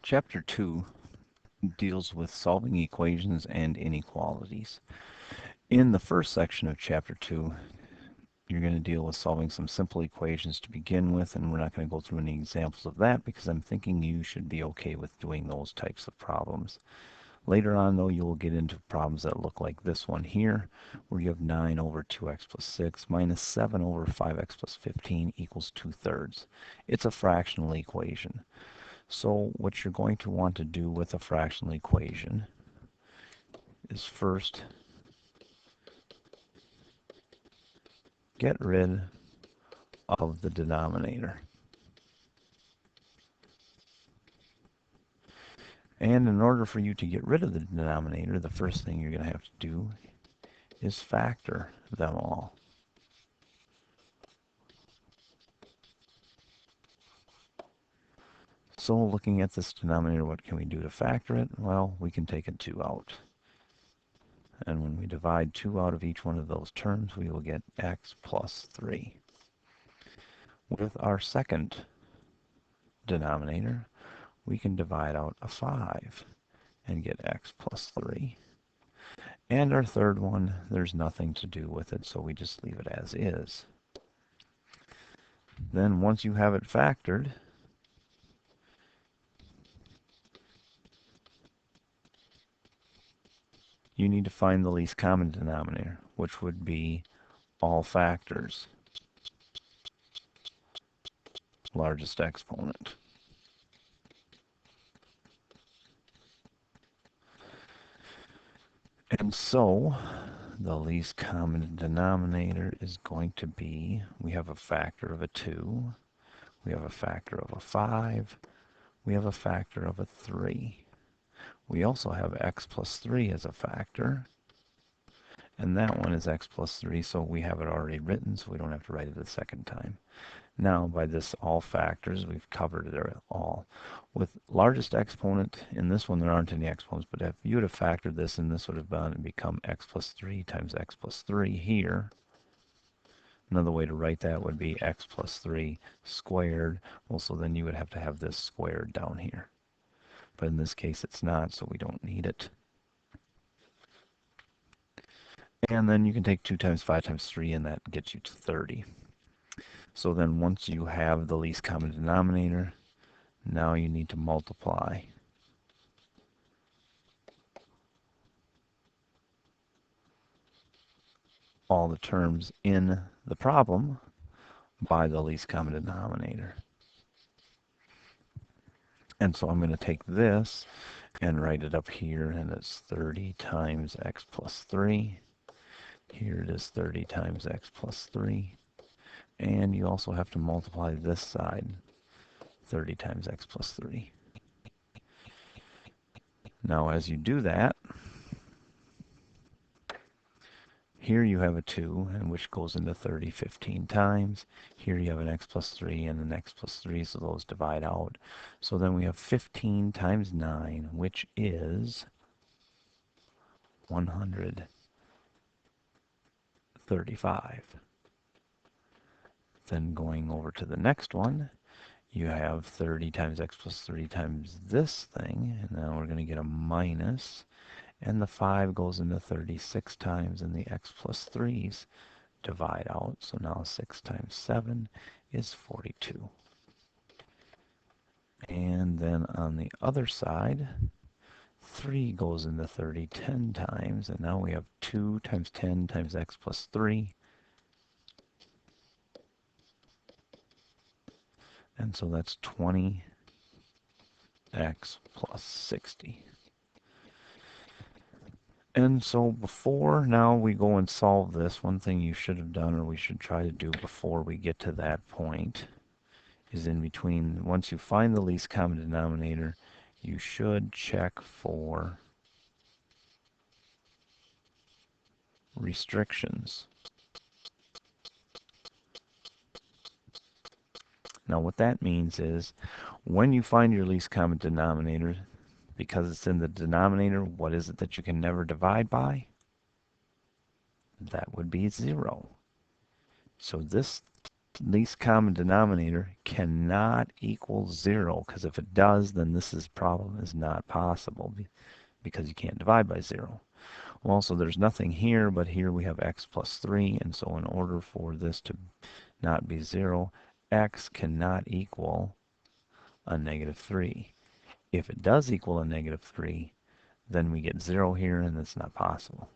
Chapter 2 deals with solving equations and inequalities. In the first section of Chapter 2, you're going to deal with solving some simple equations to begin with, and we're not going to go through any examples of that because I'm thinking you should be okay with doing those types of problems. Later on, though, you will get into problems that look like this one here, where you have 9 over 2x plus 6 minus 7 over 5x plus 15 equals 2/3. It's a fractional equation. So what you're going to want to do with a fractional equation is first get rid of the denominator. And in order for you to get rid of the denominator, the first thing you're going to have to do is factor them all. So looking at this denominator, what can we do to factor it? Well, we can take a 2 out. And when we divide 2 out of each one of those terms, we will get x plus 3. With our second denominator, we can divide out a 5 and get x plus 3. And our third one, there's nothing to do with it, so we just leave it as is. Then once you have it factored, you need to find the least common denominator, which would be all factors, largest exponent. And so the least common denominator is going to be, we have a factor of a 2, we have a factor of a 5, we have a factor of a 3. We also have x plus 3 as a factor, and that one is x plus 3, so we have it already written, so we don't have to write it a second time. Now, by this all factors, we've covered it all. With largest exponent, in this one there aren't any exponents, but if you would have factored this, and this would have become x plus 3 times x plus 3 here. Another way to write that would be x plus 3 squared. Well, so then you would have to have this squared down here. But in this case it's not, so we don't need it. And then you can take 2 times 5 times 3, and that gets you to 30. So then once you have the least common denominator, now you need to multiply all the terms in the problem by the least common denominator. And so I'm going to take this and write it up here, and it's 30 times x plus 3. Here it is 30 times x plus 3. And you also have to multiply this side, 30 times x plus 3. Now as you do that, here you have a 2, and which goes into 30 15 times. Here you have an x plus 3 and an x plus 3, so those divide out. So then we have 15 times 9, which is 135. Then going over to the next one, you have 30 times x plus 3 times this thing, and now we're going to get a minus. And the 5 goes into 36 times, and the x plus 3's divide out. So now 6 times 7 is 42. And then on the other side, 3 goes into 30 10 times, and now we have 2 times 10 times x plus 3. And so that's 20x plus 60. And so before now we go and solve this, one thing you should have done, or we should try to do before we get to that point, is in between, once you find the least common denominator, you should check for restrictions. Now what that means is, when you find your least common denominator, because it's in the denominator, what is it that you can never divide by? That would be 0. So this least common denominator cannot equal 0, because if it does, then problem is not possible because you can't divide by 0. Well, so there's nothing here, but here we have x plus 3, and so in order for this to not be 0, x cannot equal a negative 3. If it does equal a negative 3, then we get 0 here, and that's not possible.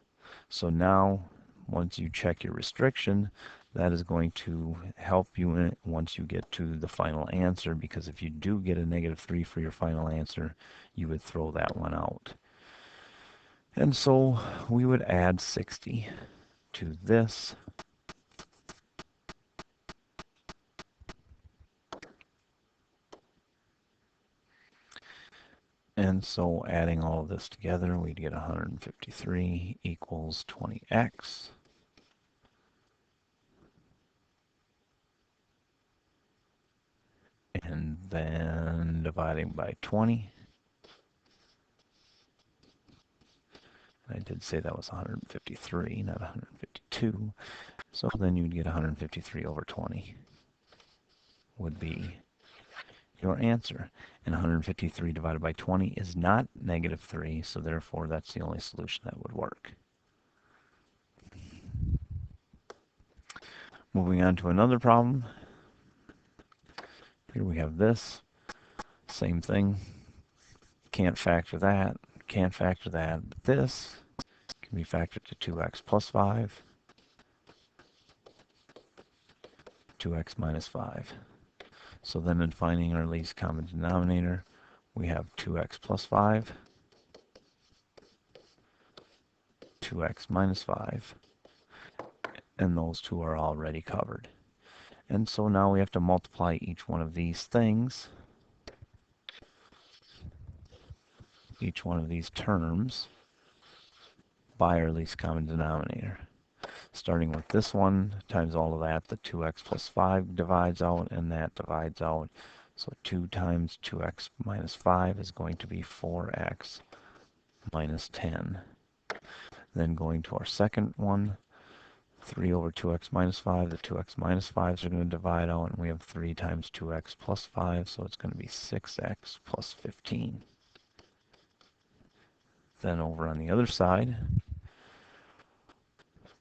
So now, once you check your restriction, that is going to help you once you get to the final answer, because if you do get a negative 3 for your final answer, you would throw that one out. And so we would add 60 to this. And so adding all of this together, we'd get 153 equals 20x. And then dividing by 20. I did say that was 153, not 152. So then you'd get 153 over 20 would be your answer. And 153 divided by 20 is not negative 3, so therefore that's the only solution that would work. Moving on to another problem. Here we have this. Same thing. Can't factor that. Can't factor that. But this can be factored to 2x plus 5. 2x minus 5. So then in finding our least common denominator, we have 2x plus 5, 2x minus 5, and those two are already covered. And so now we have to multiply each one of these things, each one of these terms, by our least common denominator. Starting with this one times all of that, the 2x plus 5 divides out, and that divides out. So 2 times 2x minus 5 is going to be 4x minus 10. Then going to our second one, 3 over 2x minus 5. The 2x minus 5s are going to divide out, and we have 3 times 2x plus 5, so it's going to be 6x plus 15. Then over on the other side,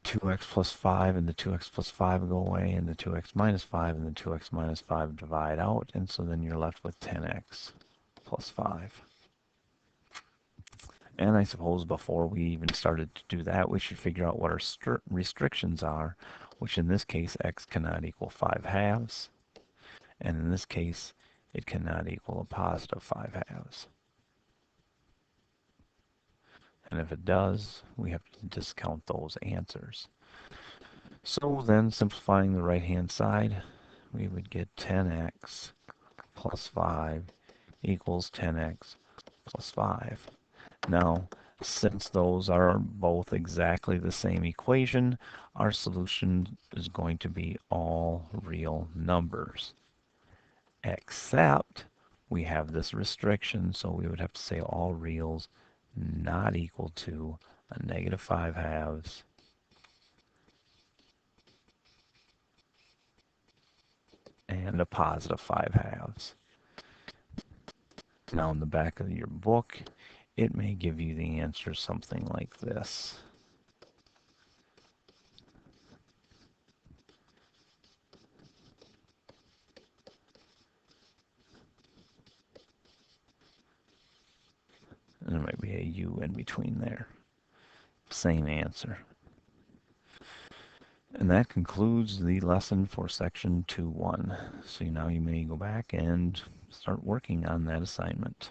2x plus 5 and the 2x plus 5 go away, and the 2x minus 5 and the 2x minus 5 divide out, and so then you're left with 10x plus 5. And I suppose before we even started to do that, we should figure out what our restrictions are, which in this case, x cannot equal 5 halves, and in this case, it cannot equal a positive 5 halves. And if it does, we have to discount those answers. So then, simplifying the right-hand side, we would get 10x plus 5 equals 10x plus 5. Now, since those are both exactly the same equation, our solution is going to be all real numbers. Except we have this restriction, so we would have to say all reals not equal to a negative 5 halves and a positive 5 halves. Now in the back of your book, it may give you the answer something like this. And there might be a U in between there. Same answer. And that concludes the lesson for section 2.1. So now you may go back and start working on that assignment.